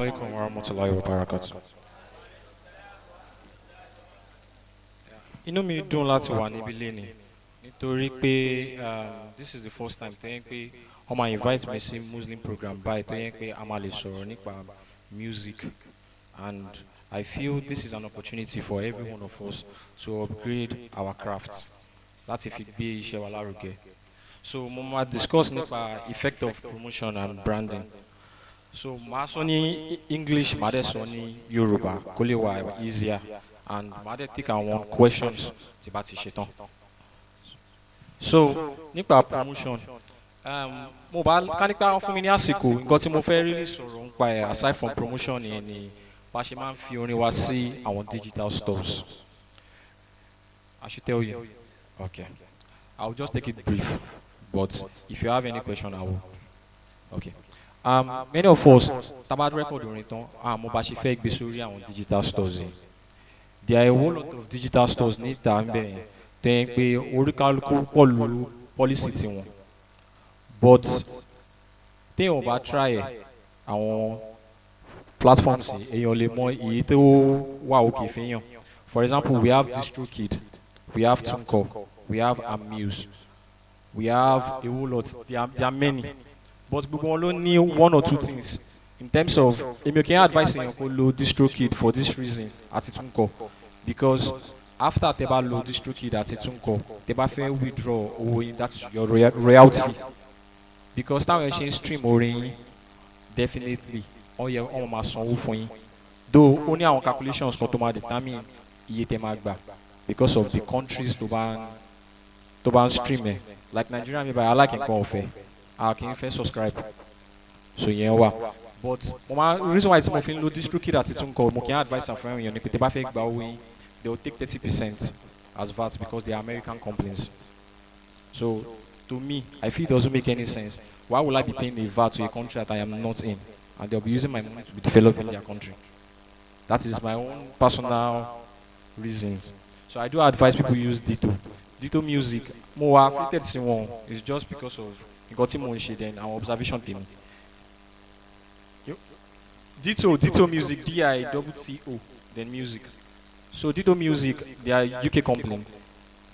alaikum wa rahmatullahi wa barakatuh. Inú mi dùn láti wà níbí lénìí nítorí pé this is the first time tó yẹn pé wọ́n máa invite me sí Muslim program báyìí tó yẹn pé a máa lè sọ̀rọ̀ nípa music, and I feel this is an opportunity for every one of us to upgrade our craft láti fi gbé iṣẹ́ wa lárugẹ. So mo máa discuss nípa effect of promotion and branding. So màá sọ ní English, màá dẹ̀ sọ ní Yorùbá kó lè wà easier, and màá dẹ̀ take àwọn questions tí bá ti ṣe tán. So nípa promotion, mo bá ká nípa fún mi ní àsìkò nǹkan tí mo fẹ́ really sọ̀rọ̀ nípa ẹ̀ aside from promotion yẹn ni bá ṣe máa ń fi orin wa sí àwọn digital stores. I should tell you. Okay. I will just take it brief, but if you have any question, I will. Okay. Many of us, tabad record orin tán, mo bá ṣe fẹ́ gbé sórí àwọn digital stores yìí. There are a whole lot of digital stores ní ìta ń bẹ̀ yẹn tó yẹn pé oríkálukú pọ̀lú policy tiwọn. But téèyàn bá try ẹ̀, àwọn platforms yìí èèyàn lè mọ èyí tó wà òkè fẹ́yàn. For example, we have DistroKid, we have TuneCore, we have Amuse, we have a whole lot. There are many. But gbogbo wọn ló ní one or two things in terms of èmi ò kí n advice èèyàn kó lo DistroKid for this reason àti TuneCore, because after tẹ́ bá lo DistroKid àti TuneCore tẹ́ bá fẹ́ withdraw owó yín, that is your royalty, because táwọn yẹn ṣe ń stream orin yín definitely wọ́n máa sanwó fún yín, though ó ní àwọn calculations kan tó máa determine iye tẹ́ máa gbà because of the countries tó bá ń stream ẹ̀. Like Nigeria mi báyìí aláàkì nǹkan ọ̀fẹ́ kì í fẹ́ subscribe, so yẹn wà. But reason why tí mo fi ń lo DistroKid àti TuneCore, mo kì í advice am fún èèyàn ni pé tẹ́ bá fẹ́ gba owó yín, they will take 30% as VAT because they are American companies. So to me, I feel it doesn't make any sense. Why would I be paying a VAT to a country that I am not in, and they'll be using my money to be developing their country? That is my own personal reasons. So I do advise people use Ditto Music. Mo affiliated sí wọn is just because of nǹkan tí mo ń ṣe then àwọn observation tèmi. Ditto Music, DITTO, then music. So Ditto Music, they are UK company.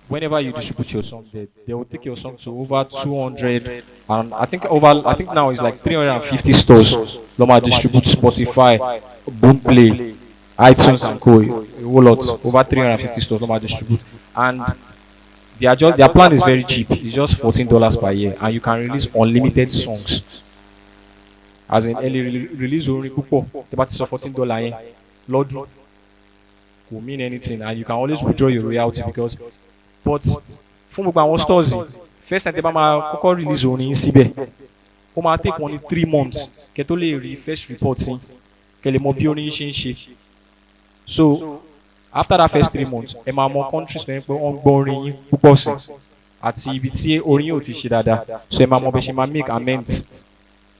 Whenever you distribute your song, they will take your song to over 200, and I think now it's like 350 stores. Loma distribute Spotify, Boomplay, iTunes and Co. A whole lot, over 350 stores. Loma distribute, and their plan is very cheap. It's just $14 per year, and you can release unlimited songs. As in early release orin púpọ̀, tẹ́ bá ti sọ $14 yẹn lọ́dún kò mean anything, and you can always withdraw your royalty because. But fún gbogbo àwọn stores yìí, first time tẹ́ bá máa kọ́kọ́ release orin yín síbẹ̀, ó máa take only 3 months kẹ́ tó lè rí first report sí kẹ́ lè mọ bí orin yín ṣe ń ṣe. So after that first 3 months, ẹ máa mọ countries lẹ́yìn pé wọ́n ń gbọ́ orin yín púpọ̀ sí àti ibi tí orin yín ò ti ṣe dáadáa, so ẹ máa mọ bẹ́ẹ̀ ṣe máa make amends.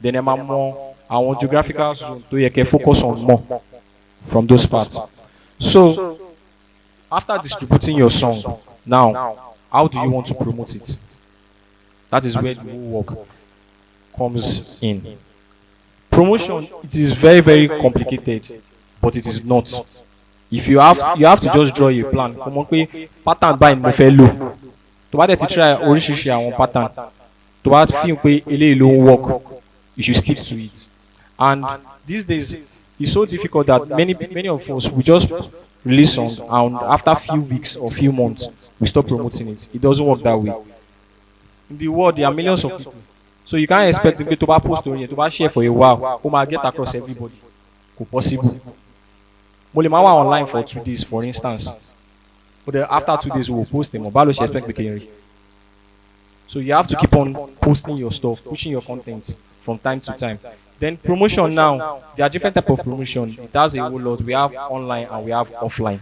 Then ẹ máa mọ àwọn geographical zone tó yẹ kẹ́ focus on more from those parts. So after distributing your song, now how do you want to promote it? That is where the whole work comes in. Promotion, it is very, very complicated, but it is not. If you have to just draw a plan. Kò mọ̀ pé pattern báyìí ni mo fẹ́ lò. Tó bá dẹ̀ ti try oríṣiríṣi àwọn pattern, tó bá feel pé eléyìí ló ń work, you should stick to it. And these days, it's so difficult that many of us we just release song, and after few weeks or few months we stop promoting it. It doesn't work that way. In the world, there are millions of people, so you can't expect them to post story, to share for a while, who might get across everybody. It's possible. Mo lè máa wà online for 2 days, for instance, but then after 2 days we will post them. Báwo ló ṣe expect pé. So you have to keep on posting your stuff, pushing your content from time to time. Then promotion now, there are different types of promotion. It has a whole lot. We have online and we have offline.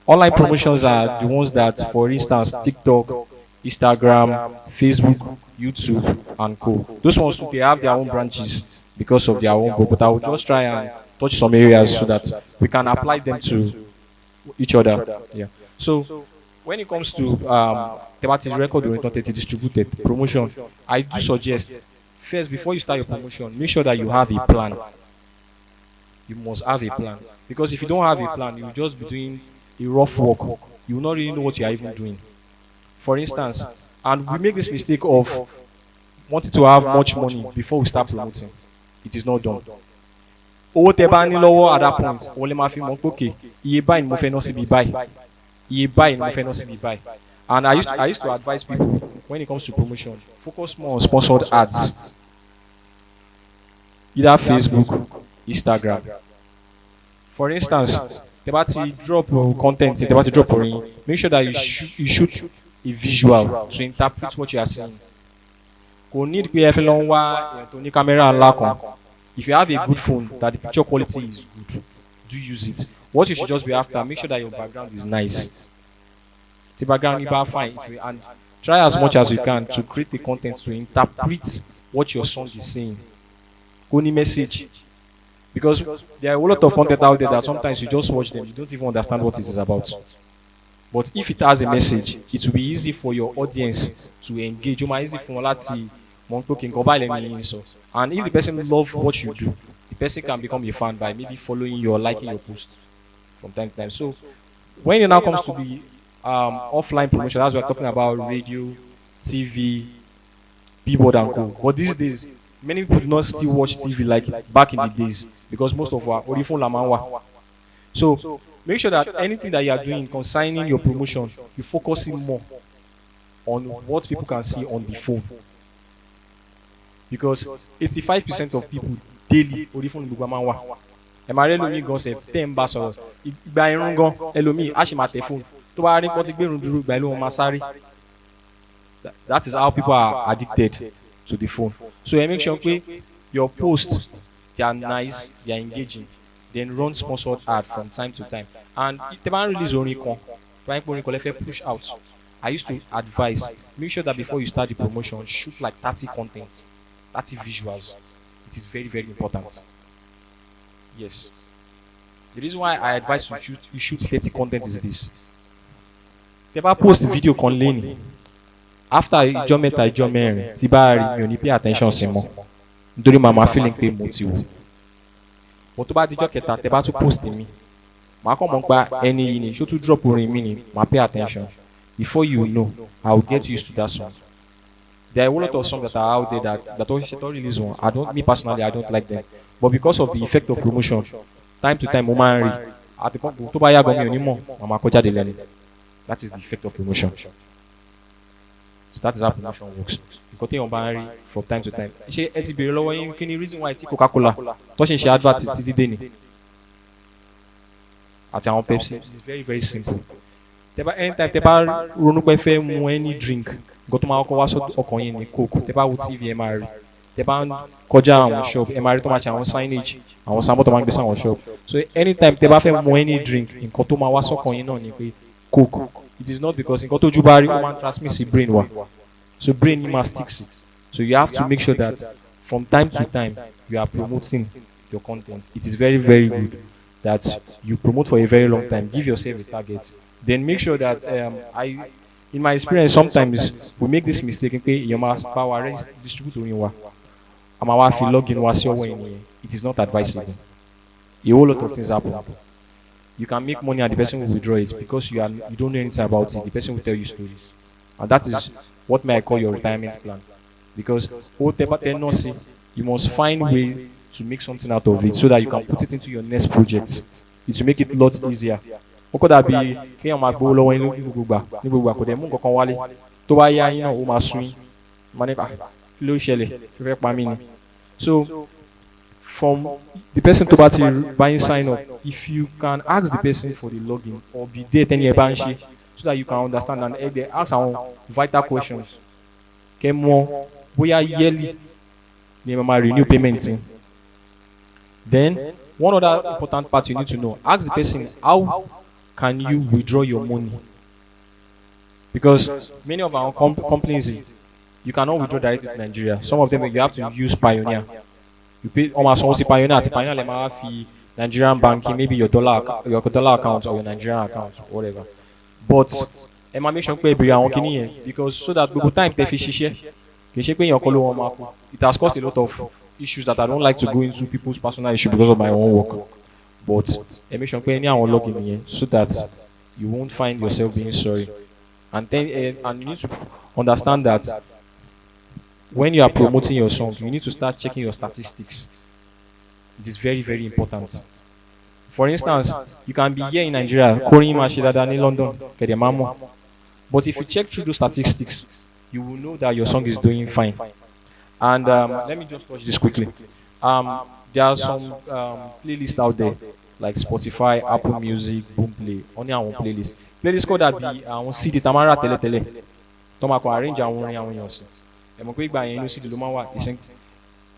Online promotions are the ones that, for instance, TikTok, Instagram, Facebook, YouTube, and Co. Those ones, they have their own branches because of their own goal. But I will just try and touch some areas so that we can apply them to each other. Yeah. So when it comes to thematic record oriented distributed promotion, I do suggest first, before you start your promotion, make sure that you have a plan. You must have a plan. Because if you don't have a plan, you'll just be doing a rough work. You will not really know what you are even doing. For instance, and we make this mistake of wanting to have much money before we start promoting. It is not done. Owó tẹ́ bá ní lọ́wọ́ at that point, òun lè máa fi mọ̀ pé okay, iye báyìí ni mo fẹ́ ná síbi báyìí. Iye báyìí ni mo fẹ́ ná síbi báyìí. And I used to advise people when it comes to promotion, focus more on sponsored ads. Either Facebook, Instagram. For instance, tẹ́ bá ti drop content, tẹ́ bá ti drop orin, make sure that you shoot a visual to interpret what you are saying. Kò need pé ẹ fẹ́ lọ wá èèyàn tó ní kámẹ́rà ńlá kan. If you have a good phone that the picture quality is good, do use it. What you should just be after, make sure that your background is nice. The background is fine, and try as much as you can to create the content to interpret what your song is saying. Go ni message. Because there are a lot of content out there that sometimes you just watch them, you don't even understand what it is about. But if it has a message, it will be easy for your audience to engage. It's easy for and if the person loves what you do, the person can become a fan by maybe following you or liking your post from time to time. So when it now comes to the offline promotion, as we're talking about radio, TV, billboard and co. But these days, many people do not still watch TV like back in the days because most of our phone lamanwa. So make sure that anything that you are doing concerning your promotion, you focusing more on what people can see on the phone. Because 85% of people daily orí phone gbogbo máa ń wà. Ẹ máa rí ẹlòmíì gan ṣe tẹ́ ń bá sọ̀rọ̀. Ìgbà irun gan ẹlòmíì á sì máa tẹ fóònù. Tó bá rí pọ́n ti gbérun dúró ìgbà ìlú wọn máa sáré. That is how people are addicted to the phone. So make sure pé your posts they are nice, they are engaging. Then run sponsored ad from time to time. And tẹ́ bá ń release orin kan, tó bá ń pè orin kan lè fẹ́ push out. I used to advise, make sure that before you start the promotion, shoot like 30 contents. 30 visuals. It is very, very important. Yes. The reason why I advise you shoot 30 content is this. Never post video kan lẹ́ni. After ìjọ́ mẹ́ta ìjọ́ mẹ́rin, tí bá rí mi ò ní pay attention sí mọ́. Nítorí màmá feeling pé mo ti wò. Mo tó bá dijọ́ kẹta, tẹ́ bá tún post mi. Màá kàn mọ̀ pa ẹni yìí ni, ṣó tún drop orin mi ni, màá pay attention. Before you know, I will get used to that song. There are a lot of songs that are out there that don't release one. Me personally, I don't like them. But because of the effect of promotion, time to time, at the point, that is the effect of promotion. So that is how promotion works. From time to time. The reason why Coca-Cola touching adverts is Pepsi. It's very, very simple. Anytime they buy any drink, go to my Okoyen Coke, they buy TV MRI. They buy Koja on shop, MRI to match on signage, and was somewhat among the sound shop. So anytime they buy any drink in Kotoma was Okoyen on Coke. It is not because in Koto Jubari woman transmits brain wa. So brain must sticks it. So you have to make sure that from time to time you are promoting your content. It is very, very good that you promote for a very long time. Give yourself a target. Then make sure that in my experience, sometimes we make this mistake and pay your mass power distributor in wa. It is not advisable. A whole lot of things happen. You can make money and the person will withdraw it because you don't know anything about it. The person will tell you stories. And that is what may I call your retirement plan. Because you must find a way to make something out of it so that you can put it into your next project. It will make it a lot easier. Ó kọ́ dàbí kéèyàn máa gbowó lọ́wọ́ ní gbogbo kò dẹ̀ mú nǹkan kan wálé tó bá yá yín náà ó máa sún yín máa ní kí ló ṣẹlẹ̀ tó fẹ́ pa mí ni. So from the person tó bá ti buying sign up, if you can ask the person for the login or be there tẹ́ni ẹ̀ bá ń ṣe so that you can understand and they ask àwọn vital questions kẹ́ mọ̀ bóyá yearly ni ẹ máa renew payment in. Then one other important part you need to know, ask the person how can you withdraw your money? Because many of our companies, you cannot withdraw directly to Nigeria. Some of them you have to use Pioneer. You pay almost Pioneer. Pioneer le ma fi Nigerian banking, maybe your dollar account or your Nigerian account, whatever. But ẹ make sure pé ìbéèrè àwọn kìíní yẹn because so that gbogbo time tẹ́ fi ṣiṣẹ́ kì í ṣe pé èèyàn kọ́ ló wọn máa kú. It has caused a lot of issues that I don't like to go into people's personal issues because of my own work. but make sure pé any àwọn login yẹn so that you won't find yourself being sorry. And then and you need to understand that when you are promoting your song, you need to start checking your statistics. It is very, very important. For instance, you can be here in Nigeria, Korean Mashidada in London, Kedemamo. But if you check through those statistics, you will know that your song is doing fine. And let me just touch this quickly. There are some playlists out there, like Spotify, Apple Music, Boomplay, only our own playlist. Playlist called that be on CD Tamara Tele Tele. Tomako arrange our own yours. I'm going by any CD Lumawa.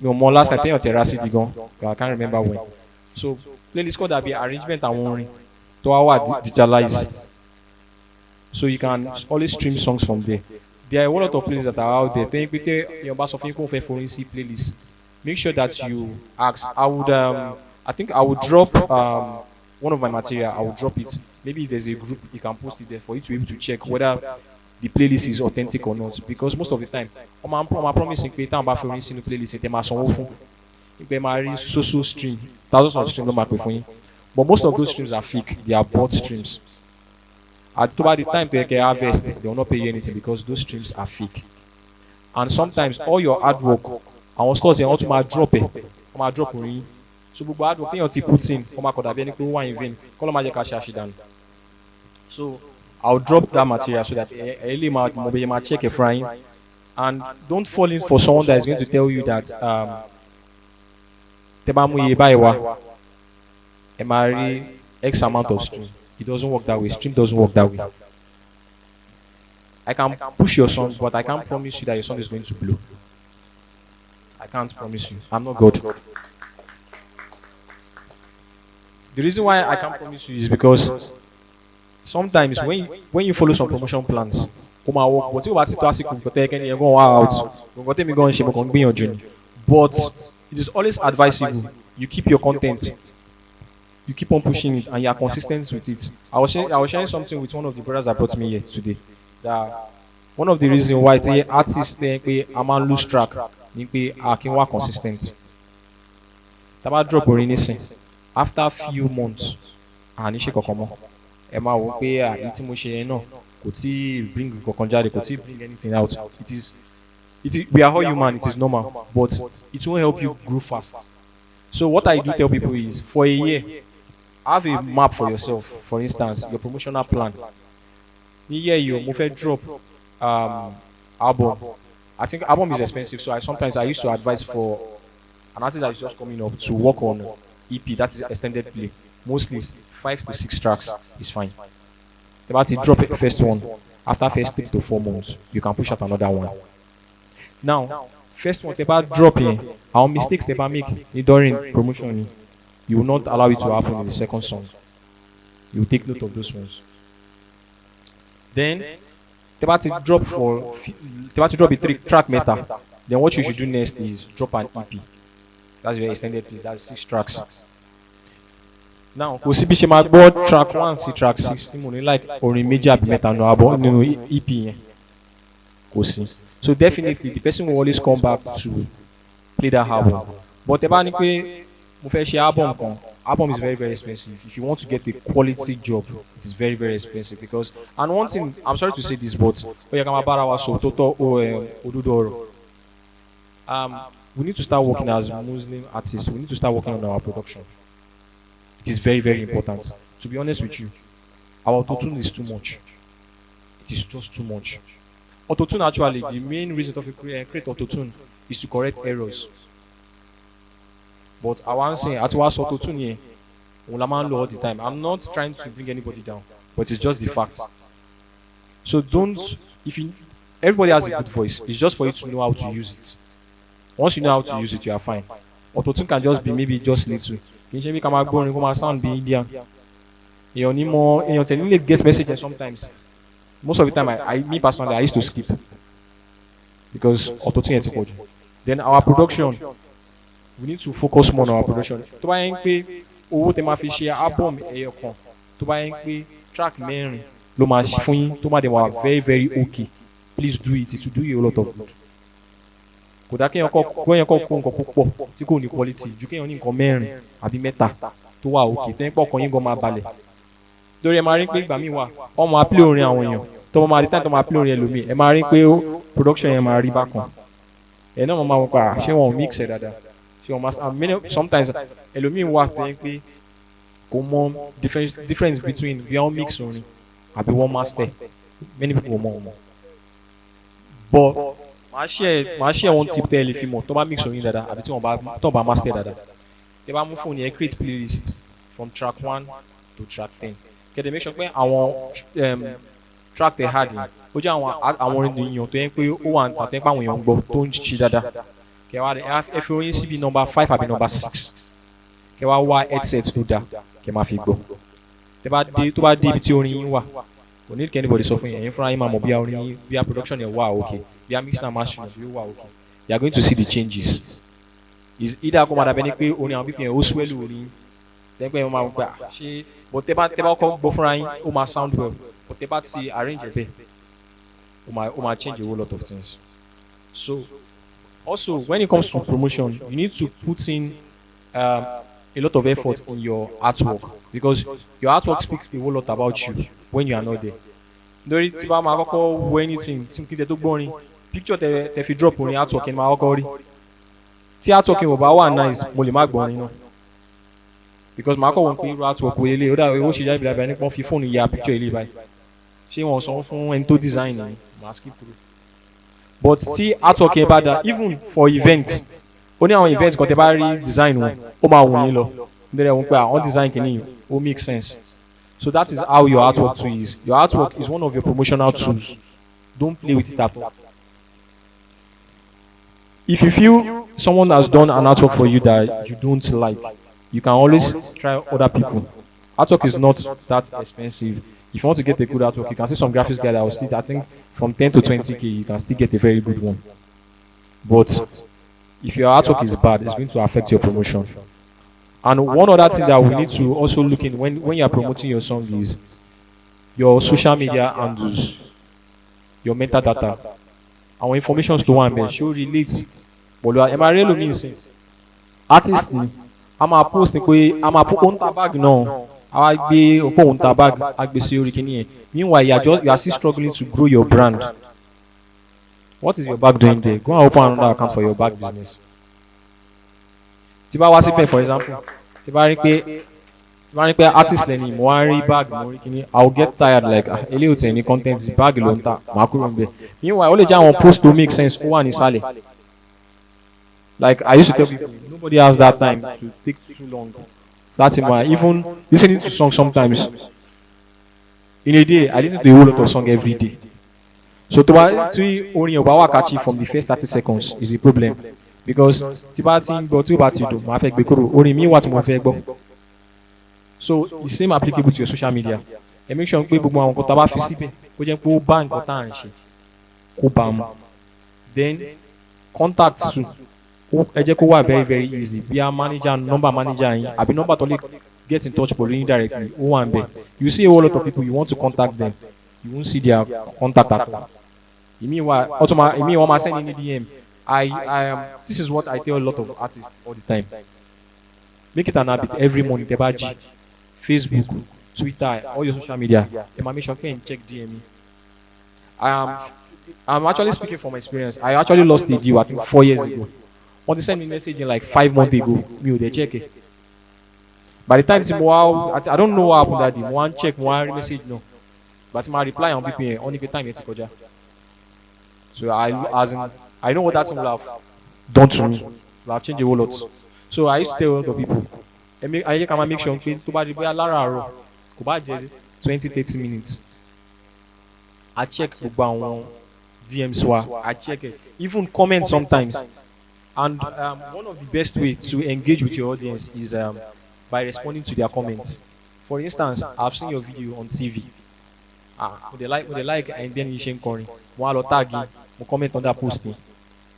No more last time on Terra CD gone. I can't remember when. So playlist called that be arrangement and warning to our digitalized. So you can always stream songs from there. There are a lot of playlists that are out there. Your bass of income for foreign playlist. Make sure that you ask. I think I would drop one of my material. I will drop it. Maybe if there's a group, you can post it there for you to be able to check whether the playlist is authentic or not. Because most of the time, I'm promising pé táwọn bá fi orin sínú playlist ẹ̀ tẹ́ máa sanwó fún. Ìpè máa rí so stream, thousands of streams ló máa pè fún yín. But most of those streams are fake. They are bought streams. At the time to get harvest, they will not pay you anything because those streams are fake. And sometimes all your hard work, àwọn stores yẹn wọ́n tún máa drop ẹ̀, wọ́n máa drop orin yín. So gbogbo hard work téèyàn ti put in, wọ́n máa kọ̀ dàbí ẹni pé ó wà in vain, kọ́ ló máa jẹ́ ká ṣe àṣìdànù. So I'll drop that material so that ẹ lè máa check ẹ̀ fúnra yín. And don't fall in for someone that is going to tell you that tẹ́ bá mú iye báyìí wá, ẹ máa rí X amount of stream. It doesn't work that way. Stream doesn't work that way. I can push your song, but I can't promise you that your song is going to blow. I can't promise you. I'm not God. The reason why I can't promise you is because sometimes when you follow some promotion plans, but it is always advisable you keep your content. You keep on pushing it and you are consistent with it. I was sharing something with one of the brothers that brought me here today. That one of the reasons why the artists think a man lose track is I can work consistent. Taba drop or anything after a few months, and issue kokomo. Emma will pay a intimation no. Could see bring kokonjade, could see bring anything out. We are all human. It is normal, but it won't help you grow fast. So what I do tell people is for a year. Have a map for yourself. For instance, your promotional plan. Here you move drop album. I think album is expensive, so sometimes I used to advise for an artist that is just coming up to work on EP, that is extended play. Mostly 5 to 6 tracks is fine. About to drop the first one. After first 3 to 4 months, you can push out another one. Now, first one about dropping, our mistakes they make during promotion. You will not allow it to happen in the second song. You will take note of those ones. Then, about to drop a 3-track meta. Then what you should do next is drop an EP. That's your extended play. That's 6 tracks. Now, kò sí bí ṣe máa gbọ́ track 1 sí track 6 tí mo ní like orin méjì àbí mẹ́ta nù àbọ̀ nínú EP yẹn. Kò sí. So definitely the person will always come back to play that album. But ẹ bá ní pé mo fẹ́ ṣe album is very, very expensive. If you want to get a quality job, it is very, very expensive because, and one thing, I'm sorry to say this, but we need to start working as Muslim artists. We need to start working on our production. It is very, very important. To be honest with you, our autotune is too much. It is just too much. Autotune actually, the main reason to create autotune is to correct errors. But I want to say, at was autotune here, all the time. I'm not trying to bring anybody down, but it's just the fact. So everybody has a good voice. It's just for you to know how to use it. Once you know how to use it, you are fine. Autotune can just be maybe just little. You can sound be Indian. You need more. You get messages sometimes. Most of the time, me personally, I used to skip because autotune is important. Then our production, we need to focus more on our production. To buy album, to buy track mẹ́rin, lo ma fún yín, to ma dem were very, very okay. Please do it. It will do you a lot of good. Kò dá kéèyàn kó nǹkan púpọ̀ tí kò ní quality ju kéèyàn ní nǹkan mẹ́rin àbí mẹ́ta tó wà òkè tó ń pọ̀ kan yín gan máa balẹ̀ lórí ẹ máa rí pé ìgbà míì wà wọ́n máa play orin àwọn èèyàn tó máa rí táyà tó máa play orin ẹlòmíì ẹ máa rí pé production yẹn máa rí bákan ẹ náà máa wọ pa ṣé wọn ò mix ẹ dáadáa ṣé wọn máa sometimes ẹlòmíì wà tó ń pé kò mọ difference between bí wọ́n mix orin àbí wọ́n master many people mọ̀ wọn but màá share one tip tẹ́ ẹ lè fi mọ̀ tó bá mix orin dáadáa àbí tí wọ́n bá master dáadáa tẹ́ bá mú fóònù yẹn create playlist from track 1 to track 10 kẹ́dẹ̀ make sure pé àwọn track tẹ́ hard yẹn ó jẹ́ àwọn ènìyàn tó yẹn pé ó wà níta tó yẹn pé àwọn èèyàn ń gbọ́ tó ń ṣe dáadáa kẹwàá ẹ fi oyin síbi number 5 àbí number 6 kẹwàá wá headset tó dáa kẹ máa fi gbọ́ tó bá dé ibi tí orin yín wà kò ní kí anybody sọ fún yín ẹ̀yin fúnra yín máa mọ̀ bí orin yín bí production yẹn wà okay bí mixing and mastering bí ó wà okay you are going to see the changes is either kó máa dàbẹ́ ni pé orin àwọn pípẹ́ yẹn ó swell orin tẹ́gbẹ́ yẹn máa gbà ṣé but tẹ́ bá kọ́ gbọ́ fúnra yín ó máa sound well but tẹ́ bá ti arrange ẹ̀ bẹ́ẹ̀ ó máa change a whole lot of things so also when it comes to promotion you need to put in a lot of effort in your artwork because your artwork speaks a whole lot about you when you are not there. Lórí tí bá máa kọ́kọ́ wo anything tí kí n tẹ tó gbọ́rin picture tẹ fi drop orin artwork yẹn máa kọ́kọ́ rí. Tí artwork yẹn ò bá wà nice mo lè má gbọ́rin náà because màá kọ́ wọn pé irú artwork wo lélẹ̀ ó dà owó ṣe jáde bíi nípa wọ́n fi fóònù ya picture ilé báyìí ṣé wọ́n sọ fún ẹni tó design ni màá skip through. But tí artwork yẹn bá dà even for events ó ní àwọn event kan tẹ bá rí design wọn ó máa wù yín lọ nítorí wọn pé àwọn design kìíní ó make sense so that is how your artwork too is your artwork is one of your promotional tools don't play with it at all. If you feel someone has done an artwork for you that you don't like you can always try other people. Artwork is not that expensive. If you want to get a good artwork you can see some graphics guy that will still I think from 10 to 20k you can still get a very good one but if your artwork is bad, it's going to affect your promotion. And one other thing that we need to also look in when you are promoting your song is your social media handles, your metadata, our information to one man should relate. But am I really mean artist? I'm a post I'm a put on tabag no. I be on tabag. I be serious. Meanwhile, you are still struggling to grow your brand. What is your bag doing there? Go and open another account for your bag business. Tí bá wá síbẹ̀ for example, tí bá rí pé artist lẹ́ni mo wá rí bag mo rí kíní, I will get tired like eléyìí ò tẹ̀ ní content bag ló ń tà màá kúrò ń bẹ̀. Meanwhile, ó lè jẹ́ àwọn post to make sense ó wà nísàlẹ̀. Like I used to tell people, nobody has that time to take too long. That's why even listening to songs sometimes in a day, I listen to a whole lot of songs every day. So to only about catchy from the first 30 seconds is a problem because Tibatin go to Batido, Mafek Bekuru, only me what Mafek. So the same applicable to your social media. And make sure people want to taba fisipe, go bank or tanshi, then contacts too. Ejeko very very easy. Be a manager, number manager, I be number to get in touch with you indirectly. You see a whole lot of people you want to contact them, you won't see their contact at all. You mean what? You mean what I'm sending in the DM? This is what I tell a lot of artists all the time. Make it an habit every morning. Tebaji, Facebook, Twitter, all your social media. Make sure you check DM me. I'm actually speaking from experience. I actually lost a deal I think 4 years ago. Want to send me a message in like 5 months ago. Me they check it. By the time I don't know what happened that day. One check, one message no. But my reply on BPN only the time it's koja. So I know what that thing will have done to me. Will have changed a whole lot. So I used to tell a lot of people. I can make sure to buy the Lara go buy 20-30 minutes. I check the DMs I check it. Even comment sometimes. And one of the best ways to engage with your audience is by responding to their comments. For instance, I've seen your video on TV. Would they like and then you Corey. While tagging, comment on that posting.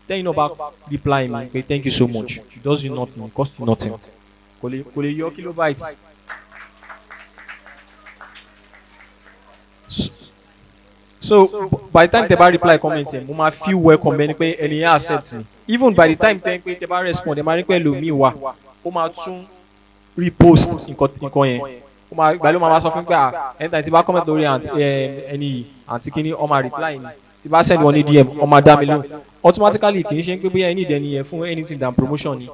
Then you know about replying me, okay, thank you so much. It does you nothing, it costs you nothing. Your kilobytes. So by the time they reply comments, I might feel welcome and he accepts me. Even by the time they respond, they might me repost nǹkan yẹn ó máa ìgbà ló máa sọ fún pé anytime tí bá comment lórí ẹni yìí àǹtí kínní ó máa reply ni tí bá send wọn ní DM ó máa dá mi lóhùn automatically kì í ṣe pé bóyá ẹni ìdẹni yẹn fún anything than promotion ni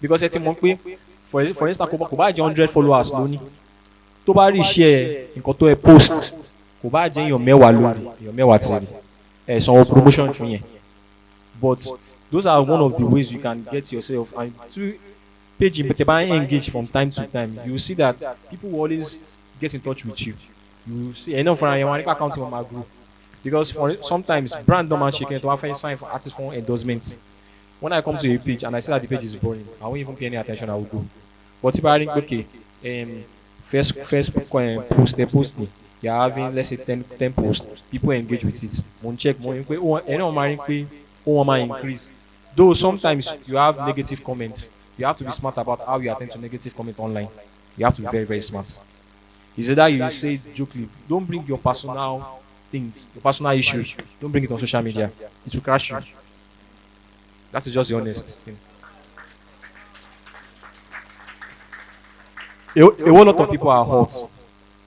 because ẹ ti mọ̀ pé for instance kò bá jẹ́ 100 followers lónìí tó bá rí share nǹkan tó ẹ post kò bá jẹ́ èèyàn mẹ́wàá lórí èèyàn mẹ́wàá tẹ̀lé ẹ̀ sanwó promotion fún yẹn but those are one of the ways you can get yourself and to page tẹ́ bá engage from time to time you will see that people will always get in touch with you you will see enough fúnra yẹn wọn nípa accounting wọn máa grow because sometimes brand don man shake it to wan fẹ́ sign for artist for endorsement when I come to a page and I see that the page is boring I won't even pay any attention I will go but if I think okay first posting you are having let's say 10 posts people engage with it mo n check mo n pe ẹni wọn máa rí pé ó wọn máa increase though sometimes you have negative comments you have to be smart about how you attend to negative comment online you have to be very very smart is either you say jokingly don't bring your personal things your personal issues don't bring it on social media it will crash you that is just the honest thing. A whole lot of people are hurt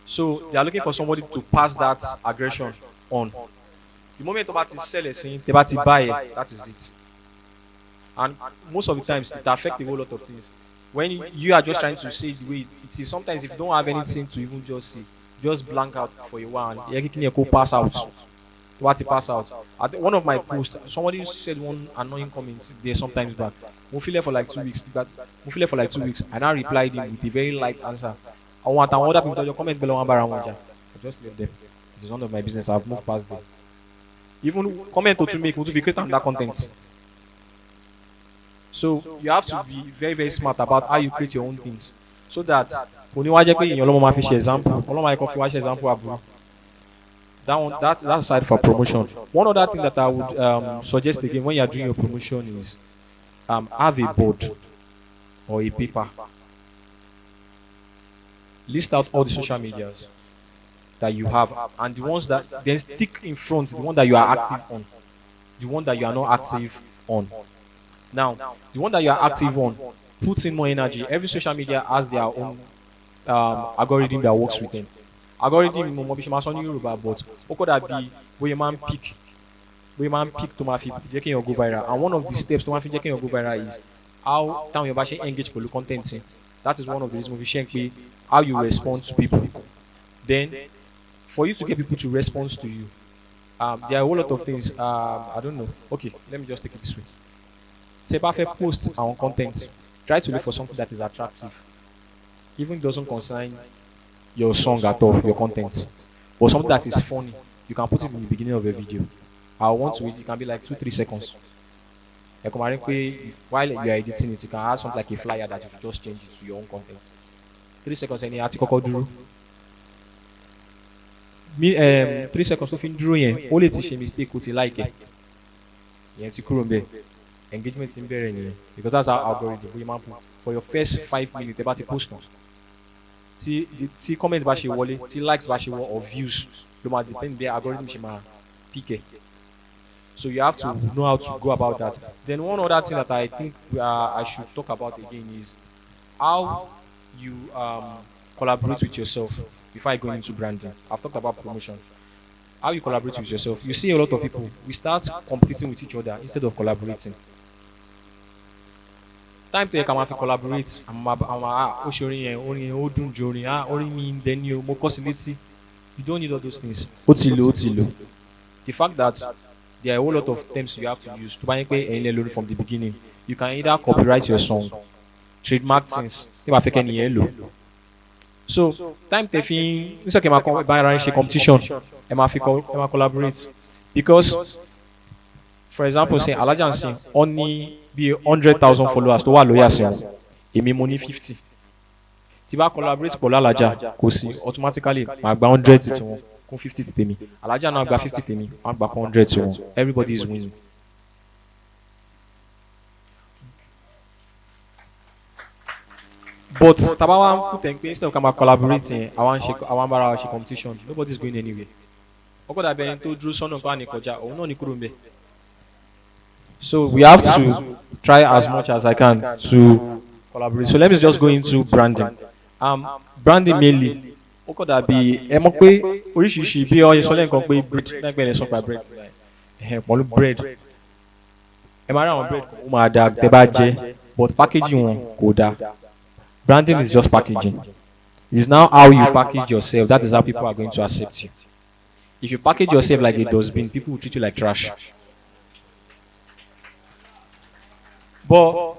so they are looking for somebody to pass that aggression on the moment about ti sell ẹ̀sìn tẹ́ bá ti buy it that is it and most of the times it affect a whole lot of things when you are just trying to say the way it is sometimes if you don't have anything to even just say just blank out for a while and everything go pass out what it pass out one of my posts somebody said one annoying comment there sometimes back mo feel for like 2 weeks I now replied him with a very light answer I want other people to comment below one bar I just leave them it is none of my business I've moved past them even comment to make to create that content so you have to be very very smart about how you create your own things so that kò ní wá jẹ́ pé èèyàn lọ́mọ máa fi ṣe example ọlọ́mọ ayẹkọ̀ fi wá ṣe example àbúrò that's aside for promotion one other thing that I would suggest again when you are doing your promotion is have a board or a paper list out all the social medias that you have and the ones that then stick in front the one that you are active on the one that you are not active on now the one that you are active on put in more energy every social media has their own algorithm that works with them algorithm mo mọ bí ṣe máa sọ ní Yorùbá but ó kọ́ dàbí bóyá máa ń pick tó máa fi jẹ́ kí èèyàn go viral and one of the steps tó máa fi jẹ́ kí èèyàn go viral is how táwọn èèyàn bá ṣe engage pẹ̀lú content yẹn that is one of the reasons mo fi ṣe ń pé how you respond to people then for you to get people to respond to you there are a whole lot of things I don't know okay let me just take it this way say bá fẹ́ post our content try to look for something that is attractive even if it doesn't concern your song at all your content but something that is funny you can put it in the beginning of a video I want to it can be like 2-3 seconds while you are editing it you can add something like a flyer that you should just change it to your own content 3 seconds ẹni àti kọ́kọ́ dúró 3 seconds tó fi ń dúró yẹn ó lè ti ṣe mistake ó ti like ẹ yẹn ti kúrò ń bẹ engagement ń bẹ̀rẹ̀ nìyẹn because that's our algorithm bóyá máa ń put for your first 5 minutes ẹ bá ti post náà tí comment bá ṣe wọlé tí likes bá ṣe wọ or views ló máa depend bí algorithm ṣe máa pick ẹ so you have to know how to go about that then one other thing that I think I should talk about again is how you collaborate with yourself before I go into branding. I've talked about promotion. How you collaborate with yourself. You see a lot of people, we start competing with each other instead of collaborating. Time to come and collaborate. You don't need all those things. The fact that there are a whole lot of terms you have to use to buy from the beginning. You can either copyright your song, trademark things. So time taking this okay competition collaborate because for example say Alaja sing only be 100,000 followers to wa lawyer say èmi mo ní 50 tí bá collaborate pẹ̀lú Alaja kò sí automatically ma gba 100 tí wọ́n kún 50 tí tèmi Alaja náà gba 50 tèmi ma gba 100 tí wọ́n everybody is winning. But tabawa put in instead of collaborating, I want bara share competition. Nobody's going anywhere. Okoda be to draw son of ani koja or no ni kurumbe. So we have to try as much as I can to collaborate. So let me just go into branding. Branding mainly. Ó kọ́ dàbí ẹ mọ̀ pé oríṣiríṣi bí ọyẹ sọ lẹ́ǹkan pé bread lágbẹ̀ẹ́ lẹ sọ pa bread pọ̀lú bread. Ẹ máa rí àwọn bread kan ó máa da tẹ́ bá jẹ but packaging wọn kò da. Branding is just packaging. It is now how you package yourself. That is how people are going to accept you. If you package yourself like a dustbin, people will treat you like trash. But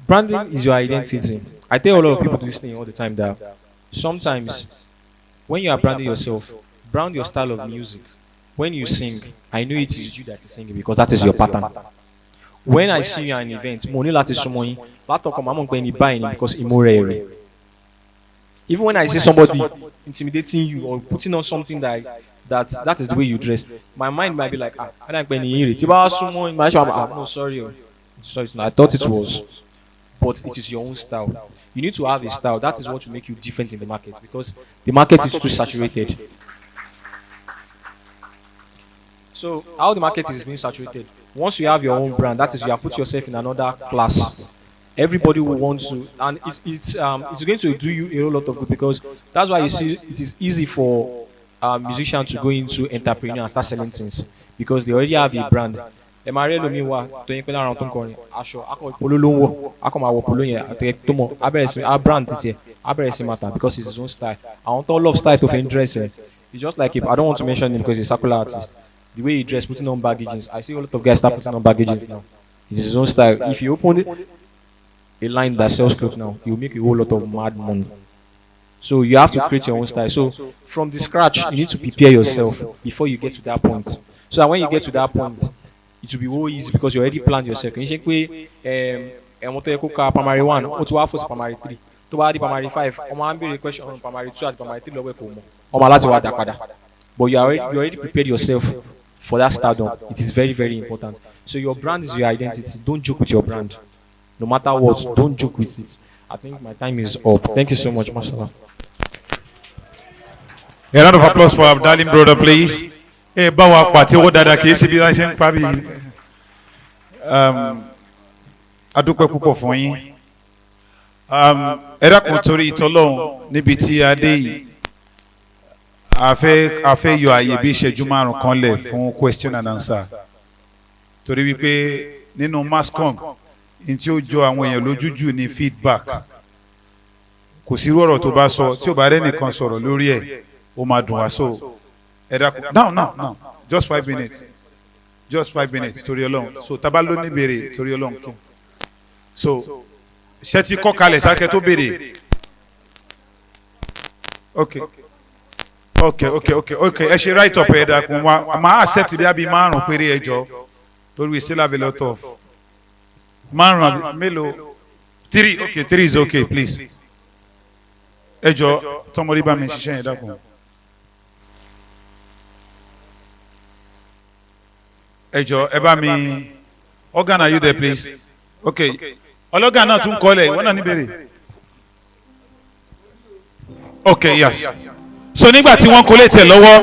branding is your identity. I tell a lot of people this thing all the time that sometimes when you are branding yourself, brand your style of music. When you sing, I know it is you that is singing because that is your pattern. When I see you at an event, mo ní láti súnmọ́ yín, látọkàn máa mọ̀ pé ẹni báyìí ni because ìmúra rẹ̀. Even when I see somebody intimidating you or putting on something that is the way you dress, my mind might be like, I don't no, sorry, I thought it was, but it is your own style. You need to have a style. That is what will make you different in the market because the market is too saturated. So how the market is being saturated? Once you have your own brand, that is you have put yourself in another class. Everybody will want to, and it's going to do you a whole lot of good because that's why you see it is easy for musicians to go into entrepreneur and start selling things because they already have a brand. Emare lomi wa to yin pe lára àwọn tó ń kọrin aṣọ akọ polo ló ń wọ̀ akọ máa wọ̀ polo yẹn àti tó mọ̀ abẹ̀rẹ̀ sí a brand títí abẹ̀rẹ̀ sí matter because it's his own style. Àwọn tó love style tó fi ń dress it's just like I don't want to mention him because he's a circular artist. The way he dress, putting on baggages. I see a lot of guys start putting on baggages now. It's his own style. If you open a line that sells clothes now, you will make a whole lot of mad money. So you have to create your own style. So from the scratch, you need to prepare yourself before you get to that point. So that when you get to that point, it will be very easy because you already planned yourself. Can you check primary 1, or to have primary 3, to add primary 5, or man be question on primary 2 and primary 3 but you already prepared yourself for that stardom. It is very, very important. So your brand is your identity. Don't joke with your brand. No matter what, don't joke with it. I think my time is up. Thank you so much, Mashallah. A round of applause for our darling brother, please. Hey, bawa pati wo dada kesi bi asen pabi. Adúpẹ́ púpọ̀ fún yín. Ẹ dákun torí ìtọ́lọ́run níbi tí a dé yìí. A fẹ́ yọ àyè bí ìṣẹ́jú márùn kan lẹ̀ fún question and answer. Torí wípé nínú Mascom in tí ó jọ àwọn èèyàn lójújù ní feedback. Kò sí irú ọ̀rọ̀ tó bá sọ tí ò bá rẹ́ nìkan sọ̀rọ̀ lórí ẹ̀ ó máa dùn wá so. Ẹ dákun now just 5 minutes torí Ọlọ́run so tá bá ló ní béèrè torí Ọlọ́run kí. So ṣé ti kọ́ kalẹ̀ sákẹ́ tó béèrè. Okay. Ẹ ṣe write up ẹ dákun wa máa accept bí abi márùn péré ẹjọ́ torí we still have a lot of márùn mélòó 3 okay 3 is okay please ẹjọ́ tọmọdé bá mi ṣiṣẹ́ yẹn dákun. Ẹjọ́ ẹ bá mi organ are you there please okay ọlọ́gàn náà tún kọ́lẹ̀ ìwọ náà níbẹ̀rẹ̀ okay yes. So nígbà tí wọ́n kò lè tẹ̀ lọ́wọ́